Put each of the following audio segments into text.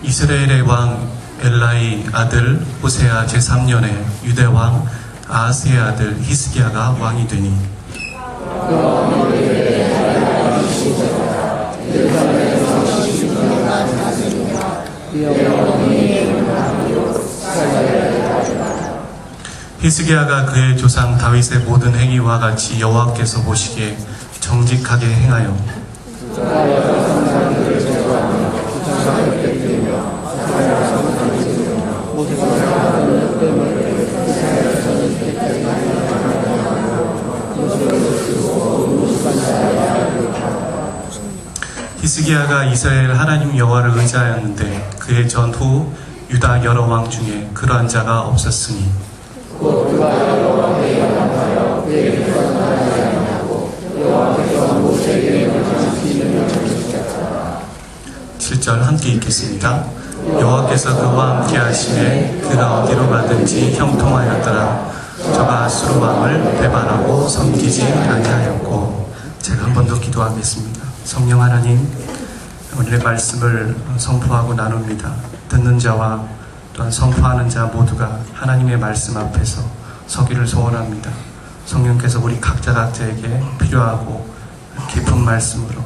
이스라엘의 왕 엘라의 아들 호세아 제3년에 유대왕 아하스의 아들 히스기야가 왕이 되니 히스기야가 그의 조상 다윗의 모든 행위와 같이 여호와께서 보시기에 정직하게 행하여 히스기야가 이스라엘 하나님 여호와를 의지하였는데 그의 전후 유다 여러 왕 중에 그러한 자가 없었으니 7절 함께 읽겠습니다. 여호와께서 그와 함께 하시매 그가 어디로 가든지 형통하였더라. 저가 아수르 왕을 배반하고 섬기지 아니하였고. 제가 한 번 더 기도하겠습니다. 성령 하나님, 오늘의 말씀을 선포하고 나눕니다. 듣는 자와 또한 선포하는 자 모두가 하나님의 말씀 앞에서 서기를 소원합니다. 성령께서 우리 각자에게 필요하고 깊은 말씀으로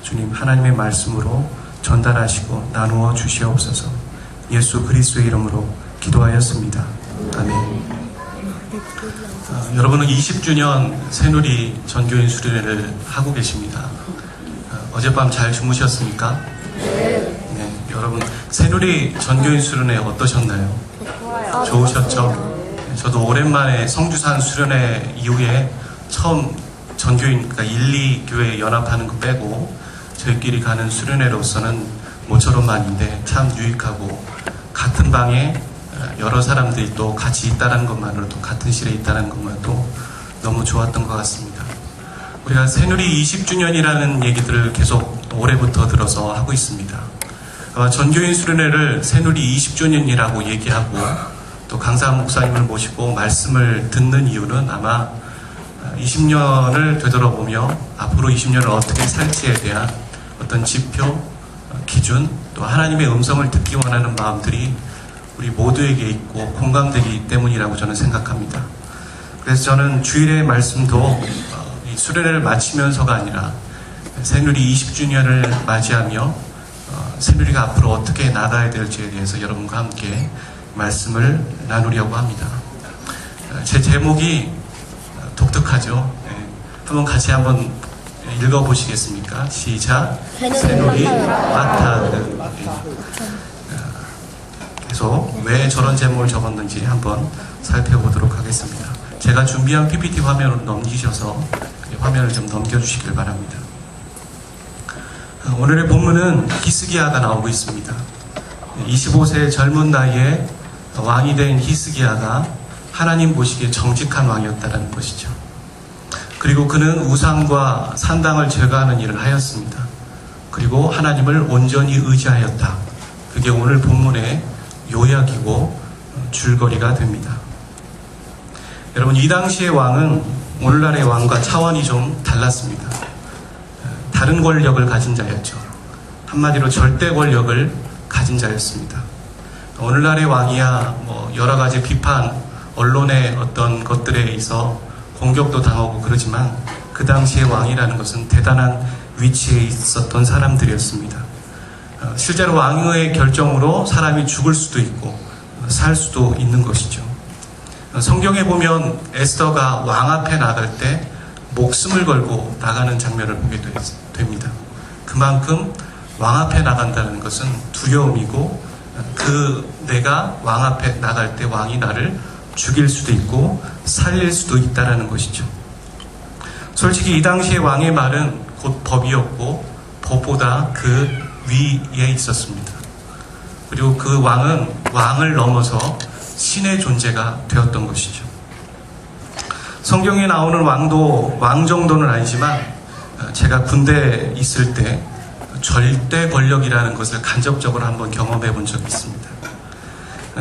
주님 하나님의 말씀으로 전달하시고 나누어 주시옵소서. 예수 그리스도의 이름으로 기도하였습니다. 아멘. 여러분은 20주년 새누리 전교인 수련회를 하고 계십니다. 어젯밤 잘 주무셨습니까? 네. 여러분 새누리 전교인 수련회 어떠셨나요? 좋으셨죠? 저도 오랜만에 성주산 수련회 이후에 처음 전교인, 그러니까 1, 2교회 연합하는 거 빼고 저희끼리 가는 수련회로서는 모처럼만인데 참 유익하고 같은 방에 여러 사람들이 또 같이 있다는 것만으로도 같은 실에 있다는 것만도 너무 좋았던 것 같습니다. 우리가 새누리 20주년이라는 얘기들을 계속 올해부터 들어서 하고 있습니다. 전교인 수련회를 새누리 20주년이라고 얘기하고 또 강사 목사님을 모시고 말씀을 듣는 이유는 아마 20년을 되돌아보며 앞으로 20년을 어떻게 살지에 대한 어떤 지표, 기준, 또 하나님의 음성을 듣기 원하는 마음들이 우리 모두에게 있고 공감되기 때문이라고 저는 생각합니다. 그래서 저는 주일의 말씀도 이 수련회를 마치면서가 아니라 새누리 20주년을 맞이하며 새누리가 앞으로 어떻게 나가야 될지에 대해서 여러분과 함께 말씀을 나누려고 합니다. 제 제목이 독특하죠. 한번 같이 한번 읽어보시겠습니까? 시작. 새누리 마타드. 계속 왜 저런 제목을 적었는지 한번 살펴보도록 하겠습니다. 제가 준비한 PPT 화면으로 넘기셔서 화면을 좀 넘겨주시길 바랍니다. 오늘의 본문은 히스기야가 나오고 있습니다. 25세 젊은 나이에 왕이 된 히스기야가 하나님 보시기에 정직한 왕이었다는 것이죠. 그리고 그는 우상과 산당을 제거하는 일을 하였습니다. 그리고 하나님을 온전히 의지하였다. 그게 오늘 본문의 요약이고 줄거리가 됩니다. 여러분, 이 당시의 왕은 오늘날의 왕과 차원이 좀 달랐습니다. 다른 권력을 가진 자였죠. 한마디로 절대 권력을 가진 자였습니다. 오늘날의 왕이야 여러 가지 비판, 언론의 어떤 것들에 있어 공격도 당하고 그러지만 그 당시의 왕이라는 것은 대단한 위치에 있었던 사람들이었습니다. 실제로 왕의 결정으로 사람이 죽을 수도 있고 살 수도 있는 것이죠. 성경에 보면 에스더가 왕 앞에 나갈 때 목숨을 걸고 나가는 장면을 보게 됩니다. 그만큼 왕 앞에 나간다는 것은 두려움이고 내가 왕 앞에 나갈 때 왕이 나를 죽일 수도 있고 살릴 수도 있다는 것이죠. 솔직히 이 당시의 왕의 말은 곧 법이었고 법보다 그 위에 있었습니다. 그리고 그 왕은 왕을 넘어서 신의 존재가 되었던 것이죠. 성경에 나오는 왕도 왕 정도는 아니지만 제가 군대에 있을 때 절대 권력이라는 것을 간접적으로 한번 경험해 본 적이 있습니다.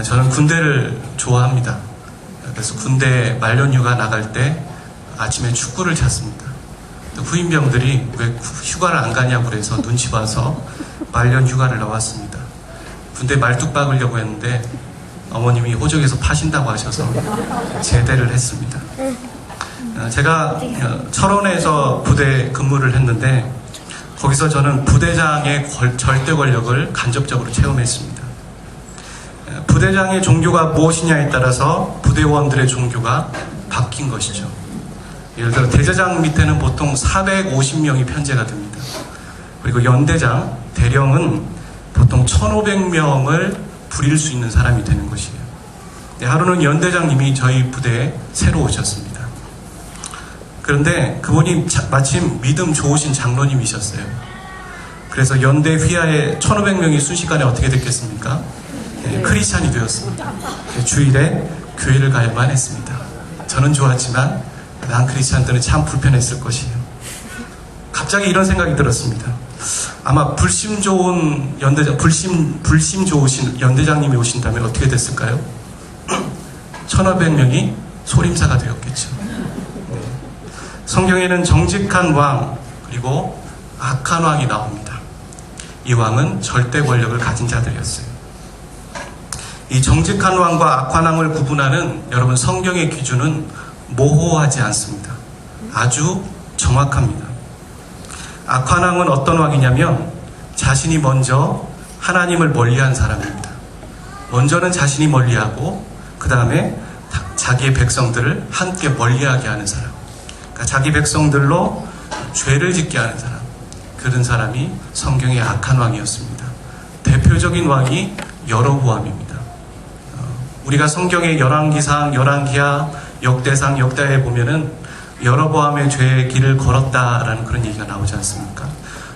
저는 군대를 좋아합니다. 그래서 군대 말년휴가 나갈 때 아침에 축구를 찼습니다. 후임병들이 왜 휴가를 안 가냐고 그래서 눈치 봐서 말년휴가를 나왔습니다. 군대 말뚝 박으려고 했는데 어머님이 호적에서 파신다고 하셔서 제대를 했습니다. 제가 철원에서 부대 근무를 했는데 거기서 저는 부대장의 절대 권력을 간접적으로 체험했습니다. 부대장의 종교가 무엇이냐에 따라서 부대원들의 종교가 바뀐 것이죠. 예를 들어 대대장 밑에는 보통 450명이 편제가 됩니다. 그리고 연대장, 대령은 보통 1500명을 부릴 수 있는 사람이 되는 것이에요. 하루는 연대장님이 저희 부대에 새로 오셨습니다. 그런데 그분이 마침 믿음 좋으신 장로님이셨어요. 그래서 연대 휘하에 1500명이 순식간에 어떻게 됐겠습니까? 네, 크리스찬이 되었습니다. 주일에 교회를 가야만 했습니다. 저는 좋았지만 난 크리스찬들은 참 불편했을 것이에요. 갑자기 이런 생각이 들었습니다. 아마 불심 좋은 연대장, 불심 좋으신 연대장님이 오신다면 어떻게 됐을까요? 1500명이 소림사가 되었겠죠. 네. 성경에는 정직한 왕 그리고 악한 왕이 나옵니다. 이 왕은 절대 권력을 가진 자들이었어요. 이 정직한 왕과 악한 왕을 구분하는 여러분 성경의 기준은 모호하지 않습니다. 아주 정확합니다. 악한 왕은 어떤 왕이냐면 자신이 먼저 하나님을 멀리한 사람입니다. 먼저는 자신이 멀리하고 그 다음에 자기의 백성들을 함께 멀리하게 하는 사람. 그러니까 자기 백성들로 죄를 짓게 하는 사람. 그런 사람이 성경의 악한 왕이었습니다. 대표적인 왕이 여로보암입니다. 우리가 성경의 열왕기상, 열왕기하, 역대상, 역대하에 보면은 여로보암의 죄의 길을 걸었다라는 그런 얘기가 나오지 않습니까?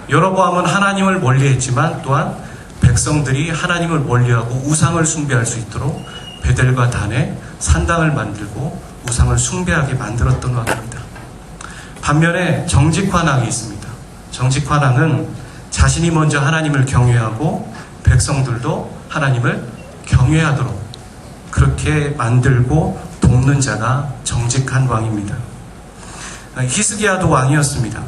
여로보암은 하나님을 멀리했지만 또한 백성들이 하나님을 멀리하고 우상을 숭배할 수 있도록 베델과 단에 산당을 만들고 우상을 숭배하게 만들었던 왕입니다. 반면에 정직한 왕이 있습니다. 정직한 왕은 자신이 먼저 하나님을 경외하고 백성들도 하나님을 경외하도록 그렇게 만들고 돕는 자가 정직한 왕입니다. 히스기야도 왕이었습니다.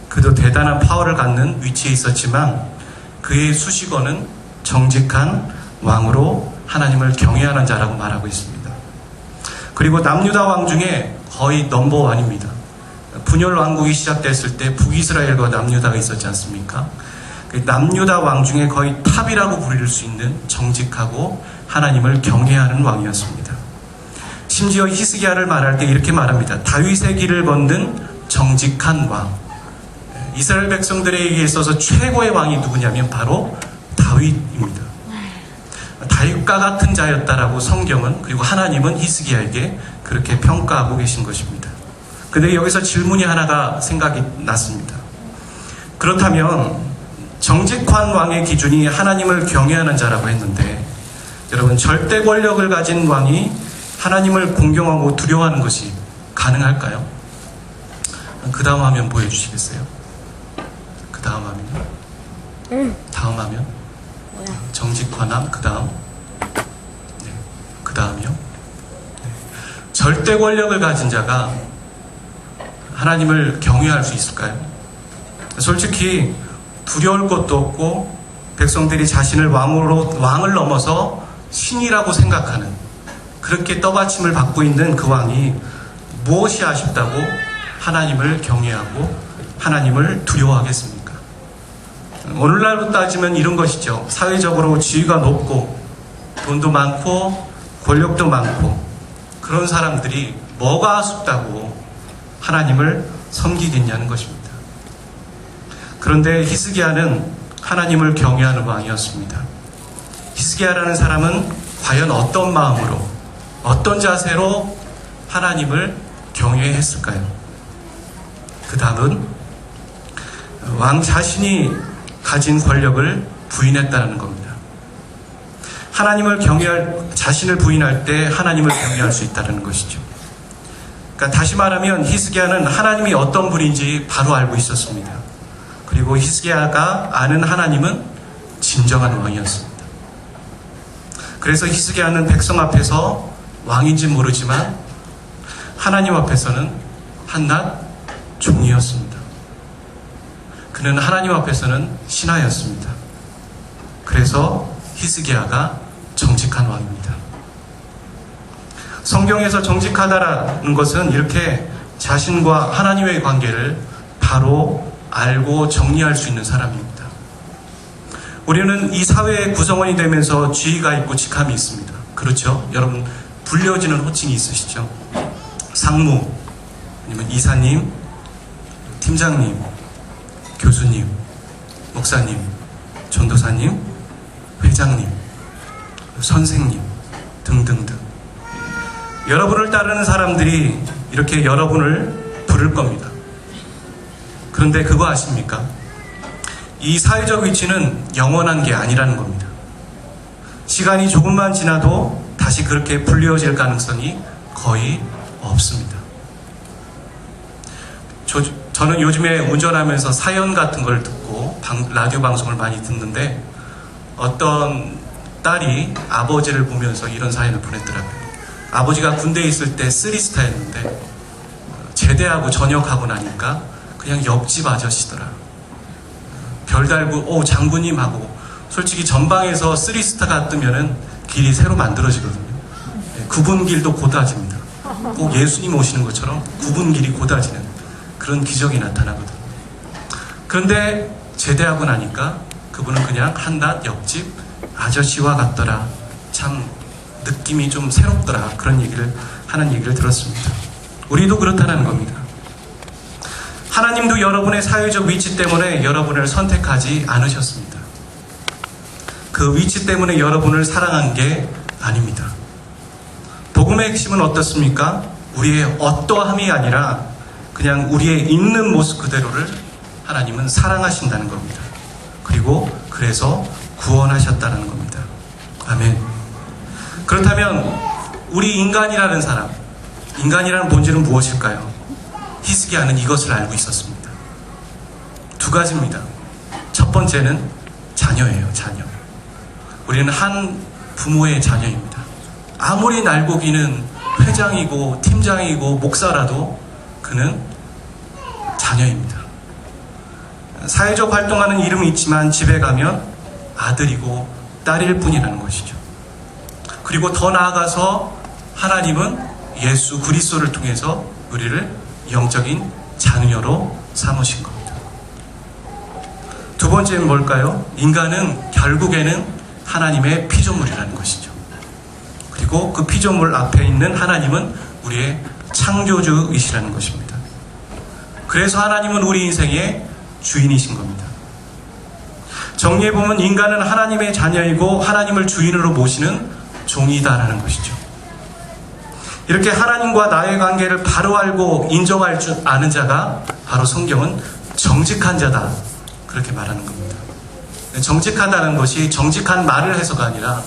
그도 대단한 파워를 갖는 위치에 있었지만 그의 수식어는 정직한 왕으로 하나님을 경외하는 자라고 말하고 있습니다. 그리고 남유다 왕 중에 거의 넘버원입니다. 분열 왕국이 시작됐을 때 북이스라엘과 남유다가 있었지 않습니까? 남유다 왕 중에 거의 탑이라고 부를 수 있는 정직하고 하나님을 경외하는 왕이었습니다. 심지어 히스기야를 말할 때 이렇게 말합니다. 다윗의 길을 걷는 정직한 왕. 이스라엘 백성들에게 있어서 최고의 왕이 누구냐면 바로 다윗입니다. 다윗과 같은 자였다라고 성경은 그리고 하나님은 히스기야에게 그렇게 평가하고 계신 것입니다. 근데 여기서 질문이 하나가 생각이 났습니다. 그렇다면 정직한 왕의 기준이 하나님을 경외하는 자라고 했는데 여러분 절대 권력을 가진 왕이 하나님을 공경하고 두려워하는 것이 가능할까요? 그 다음 화면 보여주시겠어요? 그 다음 화면요? 다음 화면? 정직한 왕, 그 다음? 네. 그 다음이요? 네. 절대 권력을 가진 자가 하나님을 경외할 수 있을까요? 솔직히 두려울 것도 없고 백성들이 자신을 왕을 넘어서 신이라고 생각하는 그렇게 떠받침을 받고 있는 그 왕이 무엇이 아쉽다고 하나님을 경외하고 하나님을 두려워하겠습니까? 오늘날로 따지면 이런 것이죠. 사회적으로 지위가 높고 돈도 많고 권력도 많고 그런 사람들이 뭐가 아쉽다고 하나님을 섬기겠냐는 것입니다. 그런데 히스기야는 하나님을 경외하는 왕이었습니다. 히스기야라는 사람은 과연 어떤 마음으로 어떤 자세로 하나님을 경외했을까요? 그 답은 왕 자신이 가진 권력을 부인했다는 겁니다. 하나님을 자신을 부인할 때 하나님을 경외할 수 있다는 것이죠. 그러니까 다시 말하면 히스기야는 하나님이 어떤 분인지 바로 알고 있었습니다. 그리고 히스기야가 아는 하나님은 진정한 왕이었습니다. 그래서 히스기야는 백성 앞에서 왕인지 모르지만 하나님 앞에서는 한낱 종이었습니다. 그는 하나님 앞에서는 신하였습니다. 그래서 히스기야가 정직한 왕입니다. 성경에서 정직하다라는 것은 이렇게 자신과 하나님의 관계를 바로 알고 정리할 수 있는 사람입니다. 우리는 이 사회의 구성원이 되면서 지위가 있고 직함이 있습니다. 그렇죠? 여러분 불려지는 호칭이 있으시죠? 상무, 아니면 이사님, 팀장님, 교수님, 목사님, 전도사님, 회장님, 선생님 등등등. 여러분을 따르는 사람들이 이렇게 여러분을 부를 겁니다. 그런데 그거 아십니까? 이 사회적 위치는 영원한 게 아니라는 겁니다. 시간이 조금만 지나도 다시 그렇게 불리워질 가능성이 거의 없습니다. 저는 요즘에 운전하면서 사연 같은 걸 듣고 라디오 방송을 많이 듣는데 어떤 딸이 아버지를 보면서 이런 사연을 보냈더라고요. 아버지가 군대에 있을 때 3스타였는데 제대하고 전역하고 나니까 그냥 옆집 아저씨더라. 별 달고 장군님 하고, 솔직히 전방에서 3스타가 뜨면은 길이 새로 만들어지거든요. 9분 길도 고다집니다. 꼭 예수님 오시는 것처럼 9분 길이 고다지는 그런 기적이 나타나거든요. 그런데 제대하고 나니까 그분은 그냥 한낱 옆집 아저씨와 같더라. 참 느낌이 좀 새롭더라. 그런 얘기를 하는 얘기를 들었습니다. 우리도 그렇다는 겁니다. 하나님도 여러분의 사회적 위치 때문에 여러분을 선택하지 않으셨습니다. 그 위치 때문에 여러분을 사랑한 게 아닙니다. 복음의 핵심은 어떻습니까? 우리의 어떠함이 아니라 그냥 우리의 있는 모습 그대로를 하나님은 사랑하신다는 겁니다. 그리고 그래서 구원하셨다는 겁니다. 아멘. 그렇다면 우리 인간이라는 사람, 인간이라는 본질은 무엇일까요? 히스기야는 이것을 알고 있었습니다. 두 가지입니다. 첫 번째는 자녀예요. 자녀. 우리는 한 부모의 자녀입니다. 아무리 날고기는 회장이고 팀장이고 목사라도 그는 자녀입니다. 사회적 활동하는 이름이 있지만 집에 가면 아들이고 딸일 뿐이라는 것이죠. 그리고 더 나아가서 하나님은 예수 그리스도를 통해서 우리를 영적인 자녀로 삼으신 겁니다. 두 번째는 뭘까요? 인간은 결국에는 하나님의 피조물이라는 것이죠. 그리고 그 피조물 앞에 있는 하나님은 우리의 창조주이시라는 것입니다. 그래서 하나님은 우리 인생의 주인이신 겁니다. 정리해보면 인간은 하나님의 자녀이고 하나님을 주인으로 모시는 종이다라는 것이죠. 이렇게 하나님과 나의 관계를 바로 알고 인정할 줄 아는 자가 바로 성경은 정직한 자다, 그렇게 말하는 겁니다. 정직하다는 것이 정직한 말을 해서가 아니라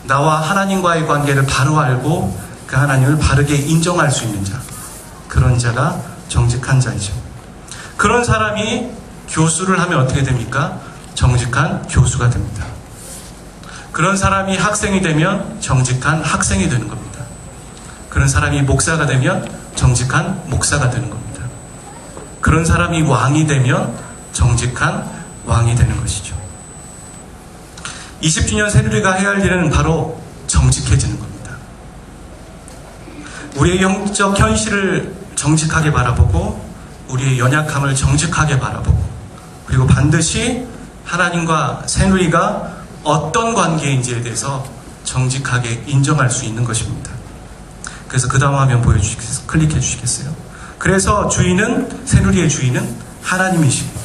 나와 하나님과의 관계를 바로 알고 그 하나님을 바르게 인정할 수 있는 자, 그런 자가 정직한 자이죠. 그런 사람이 교수를 하면 어떻게 됩니까? 정직한 교수가 됩니다. 그런 사람이 학생이 되면 정직한 학생이 되는 겁니다. 그런 사람이 목사가 되면 정직한 목사가 되는 겁니다. 그런 사람이 왕이 되면 정직한 왕이 되는 것이죠. 20주년 새누리가 해야 할 일은 바로 정직해지는 겁니다. 우리의 영적 현실을 정직하게 바라보고 우리의 연약함을 정직하게 바라보고 그리고 반드시 하나님과 새누리가 어떤 관계인지에 대해서 정직하게 인정할 수 있는 것입니다. 그래서 그 다음 화면 보여주시겠어요? 클릭해 주시겠어요? 그래서 주인은, 새누리의 주인은 하나님이시고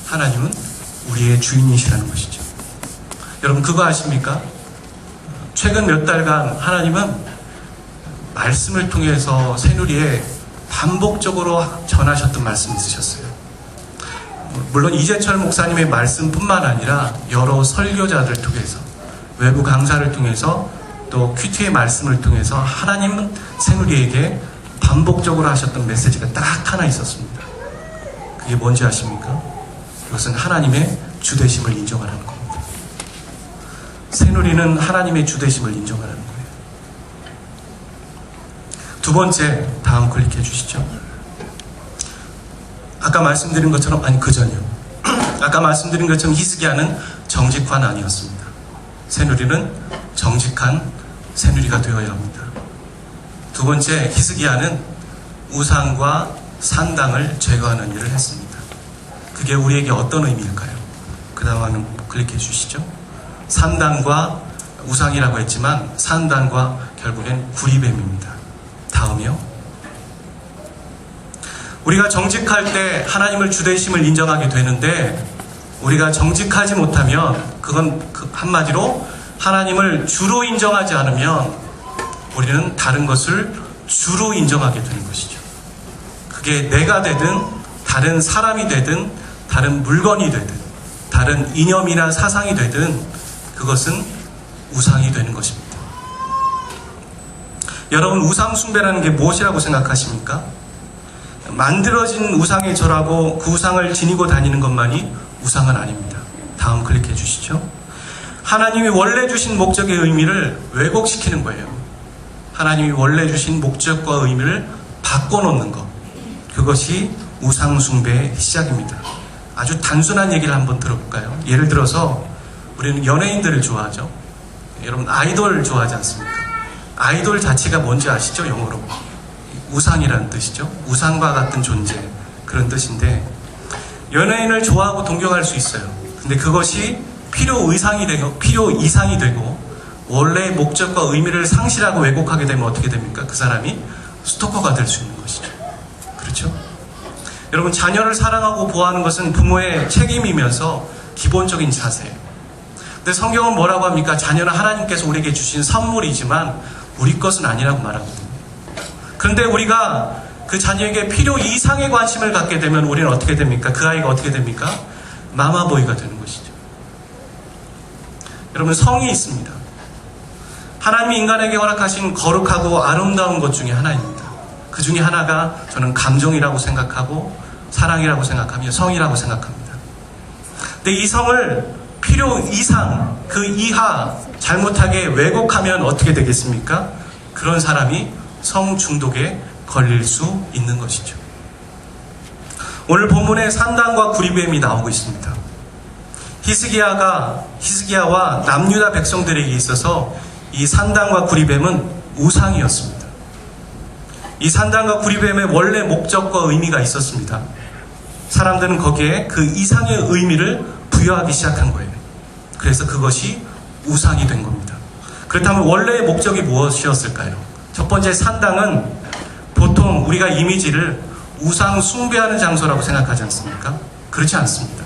하나님은 우리의 주인이시라는 것이죠. 여러분 그거 아십니까? 최근 몇 달간 하나님은 말씀을 통해서 새누리에 반복적으로 전하셨던 말씀이 있으셨어요. 물론 이재철 목사님의 말씀뿐만 아니라 여러 설교자들 통해서, 외부 강사를 통해서, 또 큐티의 말씀을 통해서 하나님은 새누리에게 반복적으로 하셨던 메시지가 딱 하나 있었습니다. 그게 뭔지 아십니까? 그것은 하나님의 주되심을 인정하라는 겁니다. 새누리는 하나님의 주되심을 인정하라는 거예요. 두 번째, 다음 클릭해 주시죠. 아까 말씀드린 것처럼, 아니 그 전이요. 아까 말씀드린 것처럼 히스기야는 정직한 아니었습니다. 새누리는 정직한 새누리가 되어야 합니다. 두 번째, 히스기야는 우상과 산당을 제거하는 일을 했습니다. 그게 우리에게 어떤 의미일까요? 그 다음 화면 클릭해 주시죠. 산당과 우상이라고 했지만 산당과 결국엔 구리뱀입니다. 다음이요. 우리가 정직할 때 하나님을 주되심을 인정하게 되는데, 우리가 정직하지 못하면, 그건 한마디로 하나님을 주로 인정하지 않으면 우리는 다른 것을 주로 인정하게 되는 것이죠. 그게 내가 되든 다른 사람이 되든 다른 물건이 되든 다른 이념이나 사상이 되든 그것은 우상이 되는 것입니다. 여러분, 우상 숭배라는 게 무엇이라고 생각하십니까? 만들어진 우상에 절하고 그 우상을 지니고 다니는 것만이 우상은 아닙니다. 다음 클릭해 주시죠. 하나님이 원래 주신 목적의 의미를 왜곡시키는 거예요. 하나님이 원래 주신 목적과 의미를 바꿔놓는 것. 그것이 우상 숭배의 시작입니다. 아주 단순한 얘기를 한번 들어볼까요? 예를 들어서 우리는 연예인들을 좋아하죠. 여러분, 아이돌 좋아하지 않습니까? 아이돌 자체가 뭔지 아시죠? 영어로 우상이라는 뜻이죠. 우상과 같은 존재, 그런 뜻인데, 연예인을 좋아하고 동경할 수 있어요. 근데 그것이 필요 이상이 되고 원래의 목적과 의미를 상실하고 왜곡하게 되면 어떻게 됩니까? 그 사람이 스토커가 될 수 있는 것이죠. 그렇죠? 여러분, 자녀를 사랑하고 보호하는 것은 부모의 책임이면서 기본적인 자세예요. 근데 성경은 뭐라고 합니까? 자녀는 하나님께서 우리에게 주신 선물이지만 우리 것은 아니라고 말하거든요. 그런데 우리가 그 자녀에게 필요 이상의 관심을 갖게 되면 우리는 어떻게 됩니까? 그 아이가 어떻게 됩니까? 마마보이가 되는 것이죠. 여러분, 성이 있습니다. 하나님이 인간에게 허락하신 거룩하고 아름다운 것 중에 하나입니다. 그 중에 하나가 저는 감정이라고 생각하고 사랑이라고 생각하며 성이라고 생각합니다. 근데 이 성을 필요 이상, 그 이하 잘못하게 왜곡하면 어떻게 되겠습니까? 그런 사람이 성 중독에 걸릴 수 있는 것이죠. 오늘 본문에 산당과 구리뱀이 나오고 있습니다. 히스기야와 남유다 백성들에게 있어서 이 산당과 구리뱀은 우상이었습니다. 이 산당과 구리뱀의 원래 목적과 의미가 있었습니다. 사람들은 거기에 그 이상의 의미를 부여하기 시작한 거예요. 그래서 그것이 우상이 된 겁니다. 그렇다면 원래의 목적이 무엇이었을까요? 첫 번째, 산당은 보통 우리가 이미지를 우상 숭배하는 장소라고 생각하지 않습니까? 그렇지 않습니다.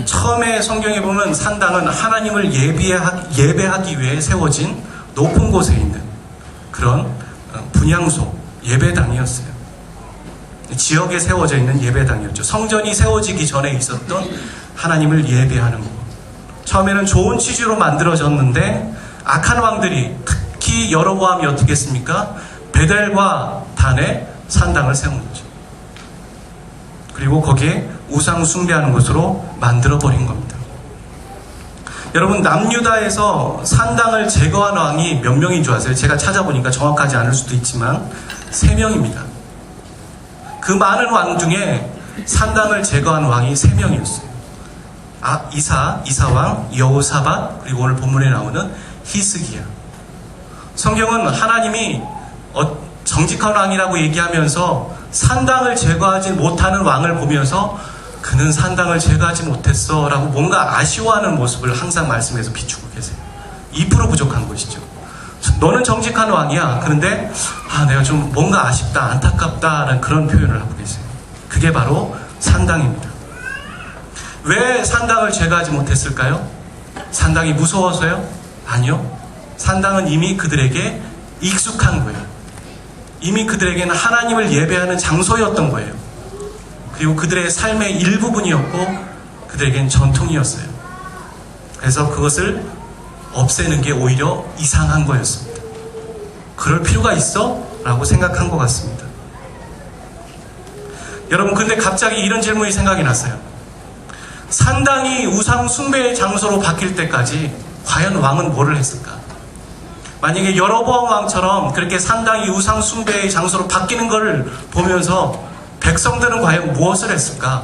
처음에 성경에 보면 산당은 하나님을 예배하기 위해 세워진 높은 곳에 있는 그런 분향소, 예배당이었어요. 지역에 세워져 있는 예배당이었죠. 성전이 세워지기 전에 있었던 하나님을 예배하는 곳. 처음에는 좋은 취지로 만들어졌는데 악한 왕들이, 특히 여로보암이 어떻게 했습니까? 베델과 단에 산당을 세운 거죠. 그리고 거기에 우상 숭배하는 곳으로 만들어버린 겁니다. 여러분, 남유다에서 산당을 제거한 왕이 몇 명인 줄 아세요? 제가 찾아보니까 정확하지 않을 수도 있지만 3명입니다. 그 많은 왕 중에 산당을 제거한 왕이 3명이었어요. 이사왕, 여호사밧, 그리고 오늘 본문에 나오는 히스기야. 성경은 하나님이 정직한 왕이라고 얘기하면서 산당을 제거하지 못하는 왕을 보면서 그는 산당을 제거하지 못했어 라고 뭔가 아쉬워하는 모습을 항상 말씀에서 비추고 계세요. 2% 부족한 것이죠. 너는 정직한 왕이야. 그런데 내가 좀 뭔가 아쉽다, 안타깝다라는 그런 표현을 하고 계세요. 그게 바로 산당입니다. 왜 산당을 제거하지 못했을까요? 산당이 무서워서요? 아니요. 산당은 이미 그들에게 익숙한 거예요. 이미 그들에게는 하나님을 예배하는 장소였던 거예요. 그리고 그들의 삶의 일부분이었고 그들에겐 전통이었어요. 그래서 그것을 없애는 게 오히려 이상한 거였습니다. 그럴 필요가 있어? 라고 생각한 것 같습니다. 여러분, 근데 갑자기 이런 질문이 생각이 났어요. 산당이 우상 숭배의 장소로 바뀔 때까지 과연 왕은 뭐를 했을까? 만약에 여로보암 왕처럼 그렇게 산당이 우상 숭배의 장소로 바뀌는 것을 보면서 백성들은 과연 무엇을 했을까?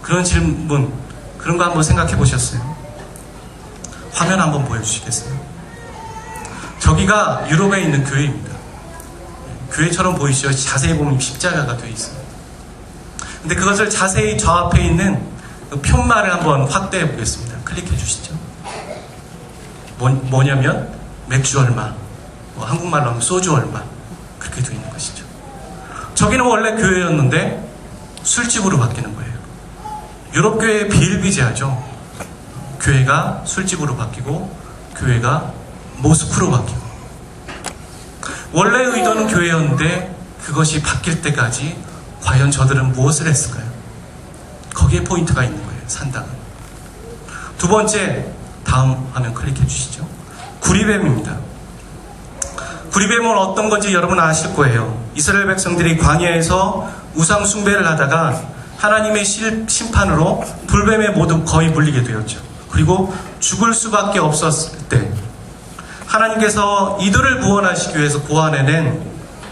그런 질문, 그런 거 한번 생각해 보셨어요? 화면 한번 보여주시겠어요? 저기가 유럽에 있는 교회입니다. 교회처럼 보이시죠? 자세히 보면 십자가가 되어 있습니다. 근데 그것을 자세히 저 앞에 있는 그 편말을 한번 확대해 보겠습니다. 클릭해 주시죠. 뭐냐면 맥주 얼마, 한국말로 하면 소주 얼마, 그렇게 되어 있는 것이죠. 저기는 원래 교회였는데 술집으로 바뀌는 거예요. 유럽 교회의 비일비재하죠. 교회가 술집으로 바뀌고 교회가 모스크로 바뀌고, 원래 의도는 교회였는데 그것이 바뀔 때까지 과연 저들은 무엇을 했을까요? 거기에 포인트가 있는 거예요. 산당은. 두 번째, 다음 화면 클릭해 주시죠. 구리뱀입니다. 구리뱀은 어떤 건지 여러분 아실 거예요. 이스라엘 백성들이 광야에서 우상 숭배를 하다가 하나님의 심판으로 불뱀에 모두 거의 물리게 되었죠. 그리고 죽을 수밖에 없었을 때 하나님께서 이들을 구원하시기 위해서 구원해낸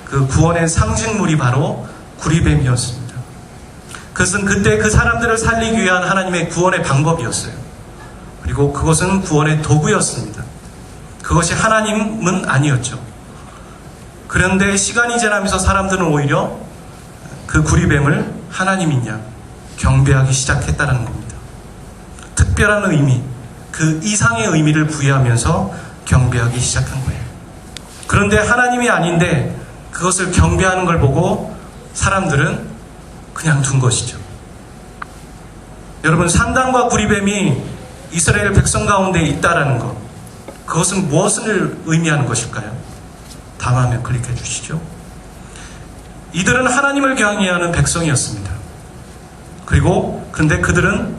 그 구원의 상징물이 바로 구리뱀이었습니다. 그것은 그때 그 사람들을 살리기 위한 하나님의 구원의 방법이었어요. 그리고 그것은 구원의 도구였습니다. 그것이 하나님은 아니었죠. 그런데 시간이 지나면서 사람들은 오히려 그 구리뱀을 하나님이냐 경배하기 시작했다는 겁니다. 특별한 의미, 그 이상의 의미를 부여하면서 경배하기 시작한 거예요. 그런데 하나님이 아닌데 그것을 경배하는 걸 보고 사람들은 그냥 둔 것이죠. 여러분, 산당과 구리뱀이 이스라엘 백성 가운데 있다라는 것, 그것은 무엇을 의미하는 것일까요? 다음 화면 클릭해 주시죠. 이들은 하나님을 경외하는 백성이었습니다. 그런데 그들은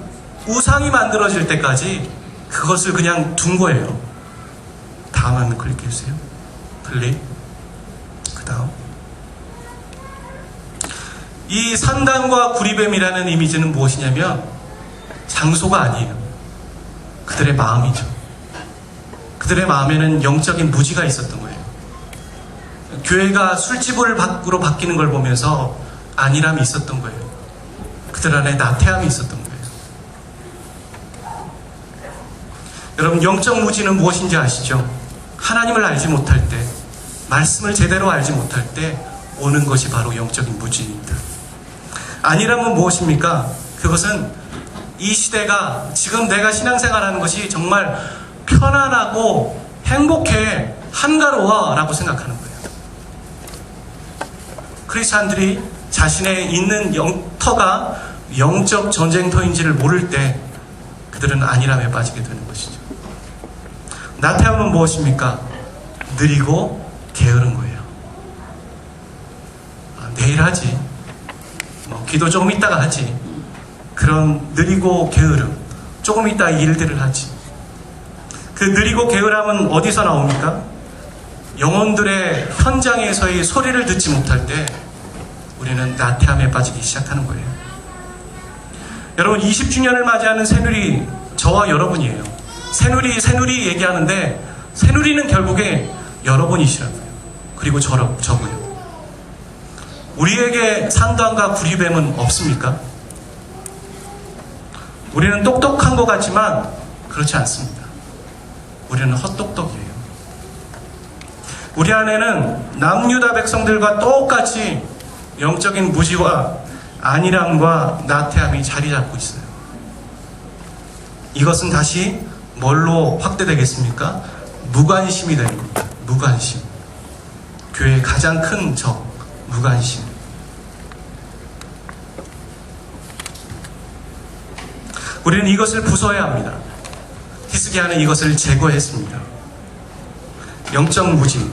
우상이 만들어질 때까지 그것을 그냥 둔 거예요. 다음 화면 클릭해 주세요. 클릭. 그 다음. 이 산당과 구리뱀이라는 이미지는 무엇이냐면 장소가 아니에요. 그들의 마음이죠. 그들의 마음에는 영적인 무지가 있었던 거예요. 교회가 술집을 밖으로 바뀌는 걸 보면서 안일함이 있었던 거예요. 그들 안에 나태함이 있었던 거예요. 여러분, 영적 무지는 무엇인지 아시죠? 하나님을 알지 못할 때, 말씀을 제대로 알지 못할 때 오는 것이 바로 영적인 무지입니다. 안일함은 무엇입니까? 그것은 이 시대가 지금 내가 신앙생활하는 것이 정말 편안하고 행복해, 한가로워 라고 생각하는 거예요. 크리스찬들이 자신의 있는 터가 영적 전쟁터인지를 모를 때 그들은 안일함에 빠지게 되는 것이죠. 나태함은 무엇입니까? 느리고 게으른 거예요. 내일 하지, 기도 조금 있다가 하지, 그런 느리고 게으름, 조금 있다 일들을 하지. 그 느리고 게으름은 어디서 나옵니까? 영혼들의 현장에서의 소리를 듣지 못할 때 우리는 나태함에 빠지기 시작하는 거예요. 여러분, 20주년을 맞이하는 새누리, 저와 여러분이에요. 새누리 얘기하는데 새누리는 결국에 여러분이시라고요. 그리고 저고요. 우리에게 산당과 구리뱀은 없습니까? 우리는 똑똑한 것 같지만 그렇지 않습니다. 우리는 헛똑똑이에요. 우리 안에는 남유다 백성들과 똑같이 영적인 무지와 안일함과 나태함이 자리 잡고 있어요. 이것은 다시 뭘로 확대되겠습니까? 무관심이 되는 겁니다. 무관심. 교회의 가장 큰 적, 무관심. 우리는 이것을 부숴야 합니다. 히스기야는 이것을 제거했습니다. 영적 무지,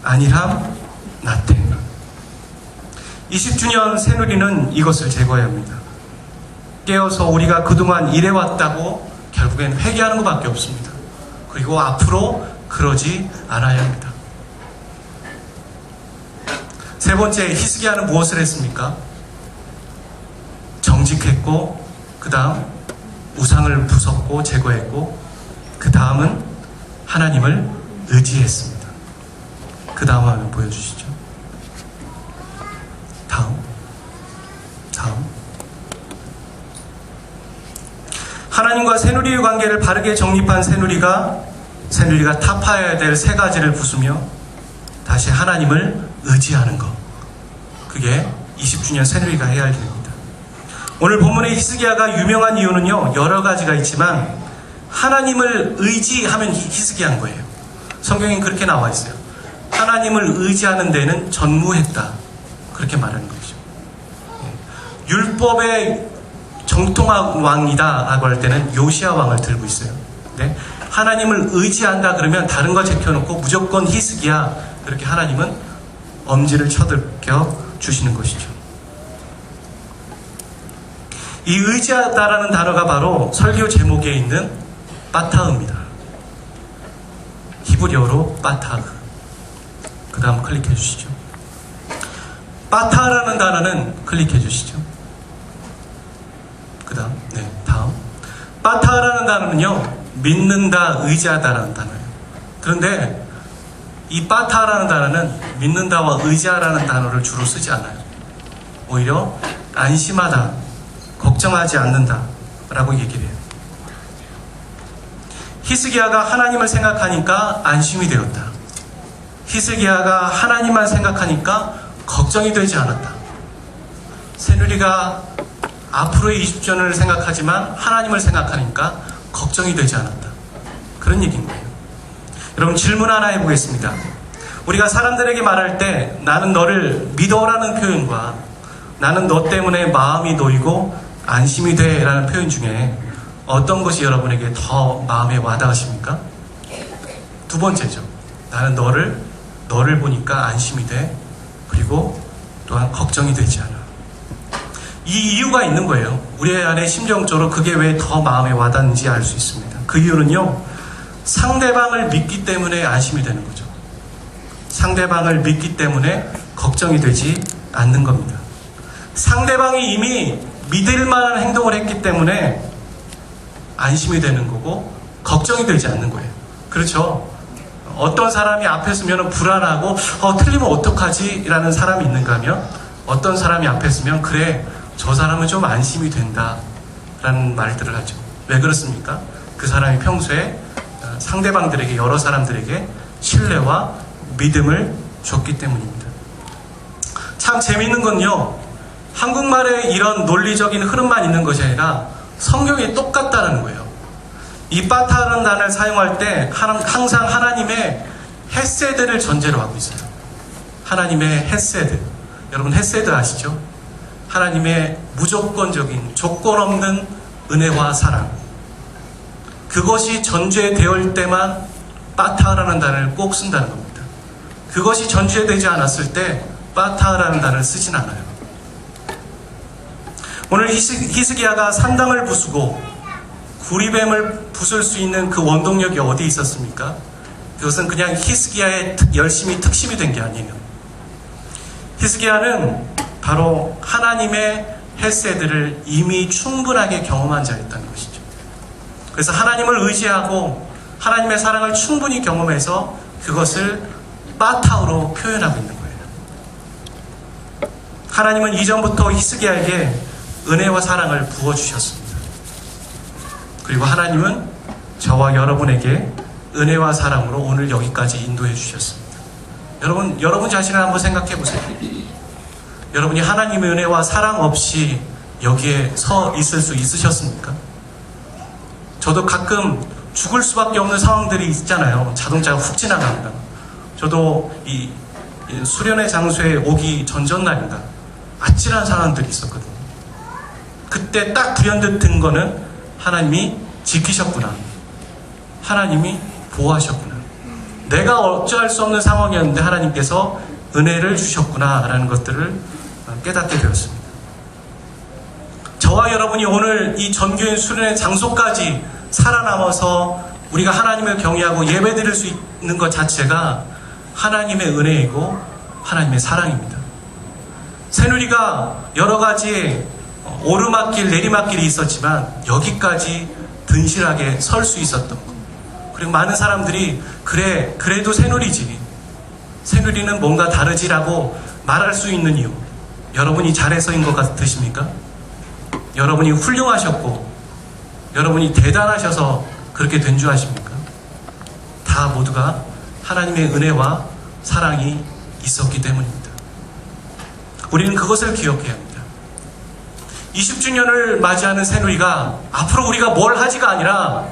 안일함, 나태. 20주년 새누리는 이것을 제거해야 합니다. 깨어서 우리가 그동안 이래왔다고 결국엔 회개하는 것밖에 없습니다. 그리고 앞으로 그러지 않아야 합니다. 세 번째, 히스기야는 무엇을 했습니까? 정직했고, 그 다음 우상을 부쉈고 제거했고, 그 다음은 하나님을 의지했습니다. 그 다음 화면 보여주시죠. 다음. 하나님과 새누리의 관계를 바르게 정립한 새누리가 타파해야 될 세 가지를 부수며 다시 하나님을 의지하는 것. 그게 20주년 새누리가 해야 할 일입니다. 오늘 본문의 히스기야가 유명한 이유는요, 여러 가지가 있지만 하나님을 의지하면 히스기야인 거예요. 성경엔 그렇게 나와 있어요. 하나님을 의지하는 데는 전무했다. 그렇게 말하는 거죠. 율법의 정통한 왕이다라고 할 때는 요시야 왕을 들고 있어요. 네? 하나님을 의지한다 그러면 다른 거 제껴놓고 무조건 히스기야, 그렇게 하나님은 엄지를 쳐들겨 주시는 것이죠. 이 의지하다라는 단어가 바로 설교 제목에 있는 빠타흐입니다. 히브리어로 빠타흐. 그 다음 클릭해 주시죠. 빠타흐라는 단어는 클릭해 주시죠. 그 다음, 네, 다음. 빠타흐라는 단어는요, 믿는다, 의지하다라는 단어예요. 그런데 이 빠타흐라는 단어는 믿는다와 의지하라는 단어를 주로 쓰지 않아요. 오히려 안심하다, 걱정하지 않는다 라고 얘기를 해요. 히스기야가 하나님을 생각하니까 안심이 되었다. 히스기야가 하나님만 생각하니까 걱정이 되지 않았다. 새누리가 앞으로의 20주년을 생각하지만 하나님을 생각하니까 걱정이 되지 않았다. 그런 얘기인 거예요. 여러분, 질문 하나 해보겠습니다. 우리가 사람들에게 말할 때 나는 너를 믿어라는 표현과 나는 너 때문에 마음이 놓이고 안심이 돼 라는 표현 중에 어떤 것이 여러분에게 더 마음에 와닿으십니까? 두 번째죠. 나는 너를 보니까 안심이 돼. 그리고 또한 걱정이 되지 않아. 이 이유가 있는 거예요. 우리 안에 심정적으로 그게 왜 더 마음에 와닿는지 알 수 있습니다. 그 이유는요, 상대방을 믿기 때문에 안심이 되는 거죠. 상대방을 믿기 때문에 걱정이 되지 않는 겁니다. 상대방이 이미 믿을 만한 행동을 했기 때문에 안심이 되는 거고 걱정이 되지 않는 거예요. 그렇죠? 어떤 사람이 앞에 서면 불안하고 틀리면 어떡하지? 라는 사람이 있는가 하면 어떤 사람이 앞에 서면 그래, 저 사람은 좀 안심이 된다 라는 말들을 하죠. 왜 그렇습니까? 그 사람이 평소에 상대방들에게, 여러 사람들에게 신뢰와 믿음을 줬기 때문입니다. 참 재미있는 건요, 한국말에 이런 논리적인 흐름만 있는 것이 아니라 성경이 똑같다는 거예요. 이 빠타라는 단어를 사용할 때 항상 하나님의 헤세드를 전제로 하고 있어요. 하나님의 헤세드. 여러분, 헤세드 아시죠? 하나님의 무조건적인, 조건 없는 은혜와 사랑. 그것이 전제되어 때만 빠타라는 단어를 꼭 쓴다는 겁니다. 그것이 전제되지 않았을 때 빠타라는 단어를 쓰진 않아요. 오늘 히스기야가 산당을 부수고 구리뱀을 부술 수 있는 그 원동력이 어디 있었습니까? 그것은 그냥 히스기야의 열심히 특심이 된 게 아니에요. 히스기야는 바로 하나님의 헤세드를 이미 충분하게 경험한 자였다는 것이죠. 그래서 하나님을 의지하고 하나님의 사랑을 충분히 경험해서 그것을 빠타우로 표현하고 있는 거예요. 하나님은 이전부터 히스기야에게 은혜와 사랑을 부어주셨습니다. 그리고 하나님은 저와 여러분에게 은혜와 사랑으로 오늘 여기까지 인도해 주셨습니다. 여러분 자신을 한번 생각해 보세요. 여러분이 하나님의 은혜와 사랑 없이 여기에 서 있을 수 있으셨습니까? 저도 가끔 죽을 수밖에 없는 상황들이 있잖아요. 자동차가 훅 지나갑니다. 저도 이 수련회 장소에 오기 전날인가 아찔한 상황들이 있었거든요. 그때 딱 불현듯 든 거는 하나님이 지키셨구나. 하나님이 보호하셨구나. 내가 어찌할 수 없는 상황이었는데 하나님께서 은혜를 주셨구나 라는 것들을 깨닫게 되었습니다. 저와 여러분이 오늘 이 전교인 수련회 장소까지 살아남아서 우리가 하나님을 경외하고 예배드릴 수 있는 것 자체가 하나님의 은혜이고 하나님의 사랑입니다. 새누리가 여러 가지 오르막길 내리막길이 있었지만 여기까지 든실하게 설 수 있었던 것. 그리고 많은 사람들이 그래도 새누리지, 새누리는 뭔가 다르지라고 말할 수 있는 이유, 여러분이 잘해서인 것 같으십니까? 여러분이 훌륭하셨고 여러분이 대단하셔서 그렇게 된 줄 아십니까? 다 모두가 하나님의 은혜와 사랑이 있었기 때문입니다. 우리는 그것을 기억해야 합니다. 20주년을 맞이하는 새누리가 앞으로 우리가 뭘 하지가 아니라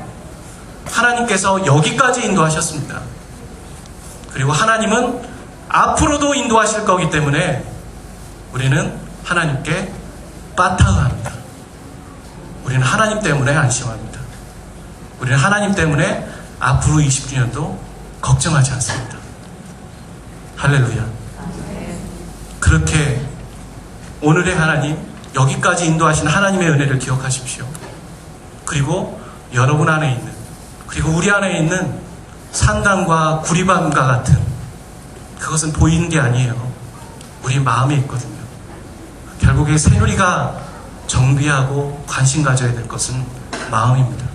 하나님께서 여기까지 인도하셨습니다. 그리고 하나님은 앞으로도 인도하실 거기 때문에 우리는 하나님께 빠타흐합니다. 우리는 하나님 때문에 안심합니다. 우리는 하나님 때문에 앞으로 20주년도 걱정하지 않습니다. 할렐루야. 그렇게 오늘의 하나님, 여기까지 인도하신 하나님의 은혜를 기억하십시오. 그리고 여러분 안에 있는, 그리고 우리 안에 있는 산당과 구리밤과 같은, 그것은 보이는 게 아니에요. 우리 마음에 있거든요. 결국에 새누리가 정비하고 관심 가져야 될 것은 마음입니다.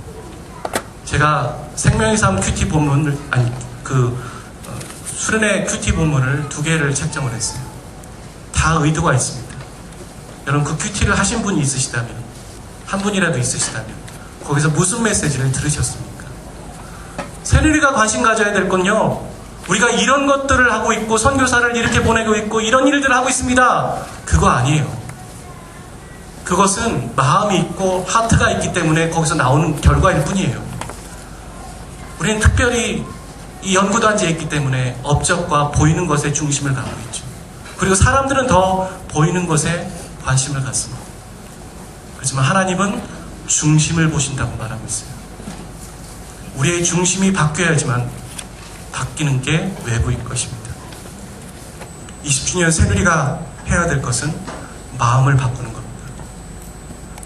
제가 생명의 삶 큐티 본문을, 수련회 큐티 본문을 2개를 책정을 했어요. 다 의도가 있습니다. 여러분, 그 큐티를 하신 분이 있으시다면, 한 분이라도 있으시다면 거기서 무슨 메시지를 들으셨습니까? 새누리가 관심 가져야 될 건요, 우리가 이런 것들을 하고 있고 선교사를 이렇게 보내고 있고 이런 일들을 하고 있습니다, 그거 아니에요. 그것은 마음이 있고 하트가 있기 때문에 거기서 나오는 결과일 뿐이에요. 우리는 특별히 이 연구단지에 있기 때문에 업적과 보이는 것에 중심을 갖고 있죠. 그리고 사람들은 더 보이는 것에 관심을 갖습니다. 그렇지만 하나님은 중심을 보신다고 말하고 있어요. 우리의 중심이 바뀌어야지만 바뀌는 게 외부인 것입니다. 20주년 새누리가 해야 될 것은 마음을 바꾸는 겁니다.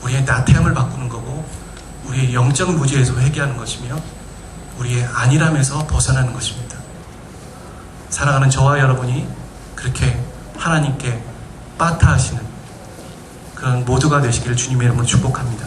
우리의 나태함을 바꾸는 거고, 우리의 영적 무지에서 회개하는 것이며, 우리의 안일함에서 벗어나는 것입니다. 사랑하는 저와 여러분이 그렇게 하나님께 빠타하시는 그런 모두가 되시기를 주님의 이름으로 축복합니다.